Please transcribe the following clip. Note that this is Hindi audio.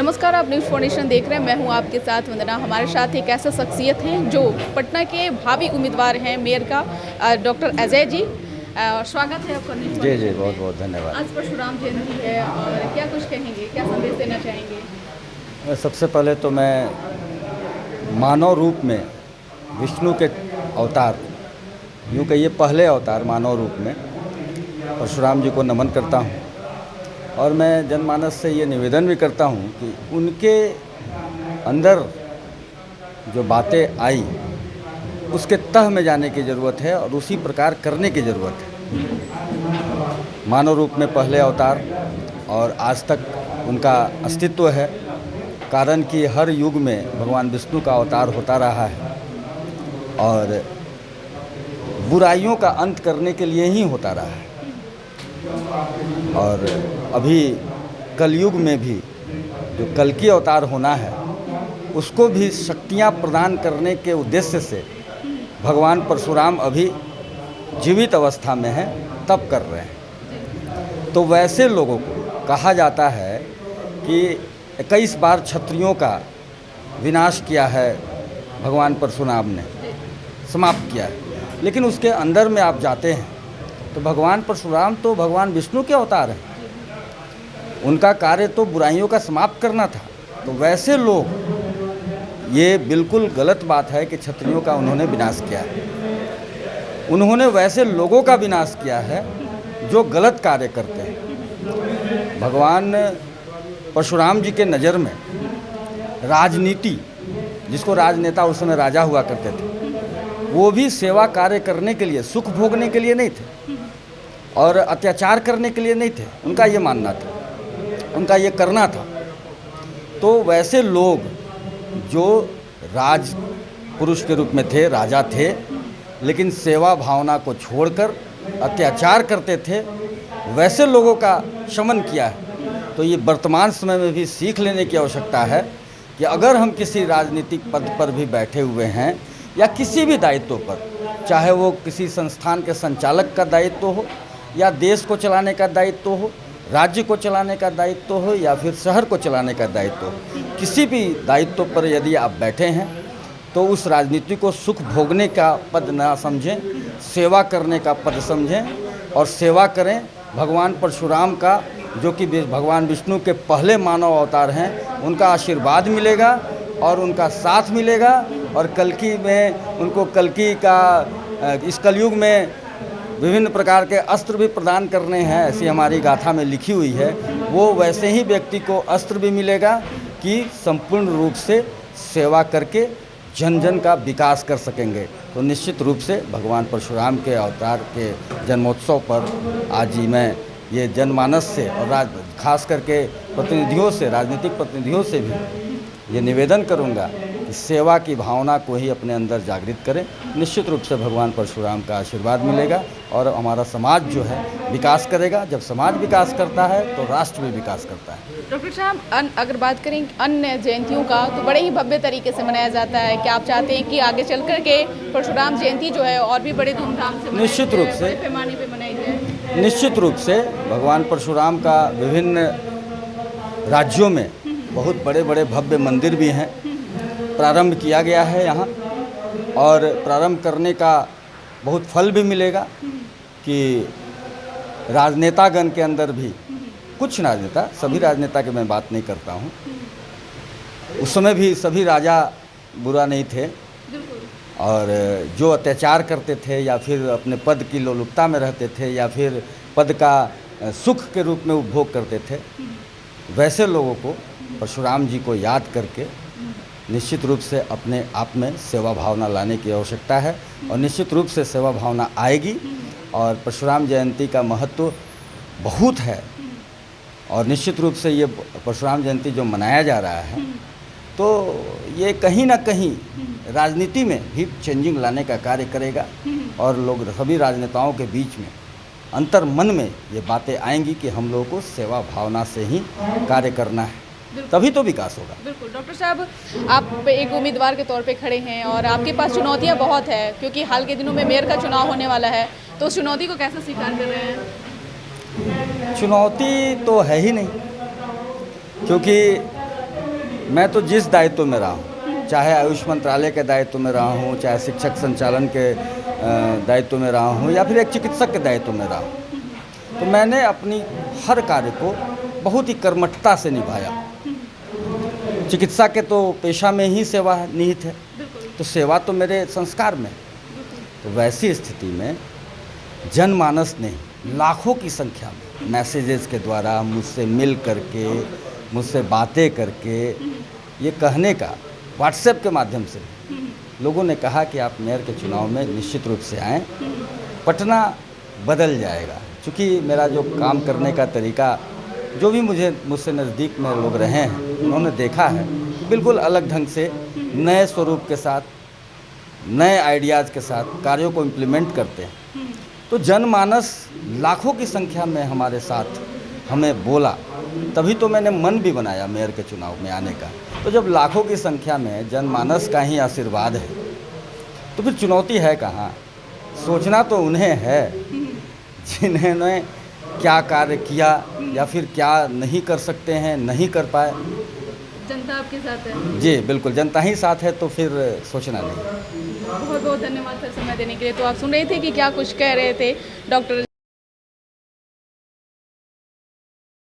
नमस्कार, आप न्यूज़ फाउंडेशन देख रहे हैं। मैं हूं आपके साथ वंदना। हमारे साथ एक ऐसा शख्सियत हैं जो पटना के भावी उम्मीदवार हैं मेयर का, डॉक्टर अजय जी। स्वागत है आपका न्यूज़ जी फाउंडेशन बहुत में। बहुत धन्यवाद। आज परशुराम जयंती है और क्या कुछ कहेंगे, क्या संदेश देना चाहेंगे? सबसे पहले तो मैं मानव रूप में विष्णु के अवतार, यूँ कहिए पहले अवतार मानव रूप में परशुराम जी को नमन करता हूँ। और मैं जनमानस से ये निवेदन भी करता हूँ कि उनके अंदर जो बातें आई उसके तह में जाने की ज़रूरत है और उसी प्रकार करने की ज़रूरत है। मानव रूप में पहले अवतार और आज तक उनका अस्तित्व है, कारण कि हर युग में भगवान विष्णु का अवतार होता रहा है और बुराइयों का अंत करने के लिए ही होता रहा है। और अभी कलयुग में भी जो कल्कि अवतार होना है उसको भी शक्तियाँ प्रदान करने के उद्देश्य से भगवान परशुराम अभी जीवित अवस्था में हैं, तप कर रहे हैं। तो वैसे लोगों को कहा जाता है कि 21 बार क्षत्रियों का विनाश किया है भगवान परशुराम ने, समाप्त किया है। लेकिन उसके अंदर में आप जाते हैं तो भगवान परशुराम तो भगवान विष्णु के अवतार हैं, उनका कार्य तो बुराइयों का समाप्त करना था। तो वैसे लोग, ये बिल्कुल गलत बात है कि क्षत्रियों का उन्होंने विनाश किया है। उन्होंने वैसे लोगों का विनाश किया है जो गलत कार्य करते हैं। भगवान परशुराम जी के नज़र में राजनीति, जिसको राजनेता उस समय राजा हुआ करते थे, वो भी सेवा कार्य करने के लिए, सुख भोगने के लिए नहीं थे और अत्याचार करने के लिए नहीं थे। उनका ये मानना था, उनका ये करना था। तो वैसे लोग जो राज पुरुष के रूप में थे, राजा थे, लेकिन सेवा भावना को छोड़कर अत्याचार करते थे, वैसे लोगों का शमन किया है। तो ये वर्तमान समय में भी सीख लेने की आवश्यकता है कि अगर हम किसी राजनीतिक पद पर भी बैठे हुए हैं या किसी भी दायित्व पर, चाहे वो किसी संस्थान के संचालक का दायित्व हो या देश को चलाने का दायित्व हो, राज्य को चलाने का दायित्व हो या फिर शहर को चलाने का दायित्व हो, किसी भी दायित्व पर यदि आप बैठे हैं तो उस राजनीति को सुख भोगने का पद ना समझें, सेवा करने का पद समझें और सेवा करें। भगवान परशुराम का, जो कि भगवान विष्णु के पहले मानव अवतार हैं, उनका आशीर्वाद मिलेगा और उनका साथ मिलेगा। और कल्कि में उनको कल्कि का, इस कलयुग में विभिन्न प्रकार के अस्त्र भी प्रदान करने हैं, ऐसी हमारी गाथा में लिखी हुई है। वो वैसे ही व्यक्ति को अस्त्र भी मिलेगा कि संपूर्ण रूप से सेवा करके जन जन का विकास कर सकेंगे। तो निश्चित रूप से भगवान परशुराम के अवतार के जन्मोत्सव पर आज ही मैं ये जनमानस से और खास करके प्रतिनिधियों से, राजनीतिक प्रतिनिधियों से भी ये निवेदन करूँगा कि सेवा की भावना को ही अपने अंदर जागृत करें। निश्चित रूप से भगवान परशुराम का आशीर्वाद मिलेगा और हमारा समाज जो है विकास करेगा। जब समाज विकास करता है तो राष्ट्र भी विकास करता है। डॉक्टर साहब, अगर बात करें अन्य जयंतियों का तो बड़े ही भव्य तरीके से मनाया जाता है। क्या आप चाहते हैं कि आगे चल कर के परशुराम जयंती जो है और भी बड़े धूमधाम से निश्चित रूप से, बड़े पैमाने पर मनाई जाए? निश्चित रूप से भगवान परशुराम का विभिन्न राज्यों में बहुत बड़े बड़े भव्य मंदिर भी हैं। प्रारंभ किया गया है यहाँ और प्रारंभ करने का बहुत फल भी मिलेगा कि राजनेतागण के अंदर भी कुछ राजनेता, सभी राजनेता की मैं बात नहीं करता हूँ, उस समय भी सभी राजा बुरा नहीं थे और जो अत्याचार करते थे या फिर अपने पद की लोलुपता में रहते थे या फिर पद का सुख के रूप में उपभोग करते थे, वैसे लोगों को परशुराम जी को याद करके निश्चित रूप से अपने आप में सेवा भावना लाने की आवश्यकता है और निश्चित रूप से सेवा भावना आएगी। और परशुराम जयंती का महत्व बहुत है और निश्चित रूप से ये परशुराम जयंती जो मनाया जा रहा है तो ये कहीं ना कहीं राजनीति में भी चेंजिंग लाने का कार्य करेगा और लोग, सभी राजनेताओं के बीच में अंतर मन में ये बातें आएंगी कि हम लोगों को सेवा भावना से ही कार्य करना है, तभी तो विकास होगा। बिल्कुल। डॉक्टर साहब, आप एक उम्मीदवार के तौर पे खड़े हैं और आपके पास चुनौतियां बहुत है, क्योंकि हाल के दिनों में मेयर का चुनाव होने वाला है, तो उस चुनौती को कैसे स्वीकार कर रहे हैं? चुनौती तो है ही नहीं, क्योंकि मैं तो जिस दायित्व में रहा हूँ, चाहे आयुष मंत्रालय के दायित्व में रहा हूँ, चाहे शिक्षक संचालन के दायित्व में रहा हूँ, या फिर एक चिकित्सक के दायित्व में रहा हूँ, तो मैंने अपनी हर कार्य को बहुत ही कर्मठता से निभाया। चिकित्सा के तो पेशा में ही सेवा निहित है, तो सेवा तो मेरे संस्कार में। तो वैसी स्थिति में जनमानस ने लाखों की संख्या में मैसेजेस के द्वारा मुझसे मिल करके, मुझसे बातें करके, ये कहने का व्हाट्सएप के माध्यम से लोगों ने कहा कि आप मेयर के चुनाव में निश्चित रूप से आएँ, पटना बदल जाएगा। क्योंकि मेरा जो काम करने का तरीका, जो भी मुझसे नज़दीक में लोग रहे हैं, उन्होंने देखा है कि बिल्कुल अलग ढंग से नए स्वरूप के साथ, नए आइडियाज़ के साथ कार्यों को इम्प्लीमेंट करते हैं। तो जनमानस लाखों की संख्या में हमारे साथ हमें बोला, तभी तो मैंने मन भी बनाया मेयर के चुनाव में आने का। तो जब लाखों की संख्या में जनमानस का ही आशीर्वाद है, तो फिर चुनौती है कहाँ? सोचना तो उन्हें है जिन्होंने क्या कार्य किया या फिर क्या नहीं कर सकते हैं, नहीं कर पाए। जनता आपके साथ है? जी बिल्कुल, जनता ही साथ है, तो फिर सोचना नहीं। बहुत बहुत धन्यवाद सर समय देने के लिए। तो आप सुन रहे थे कि क्या कुछ कह रहे थे डॉक्टर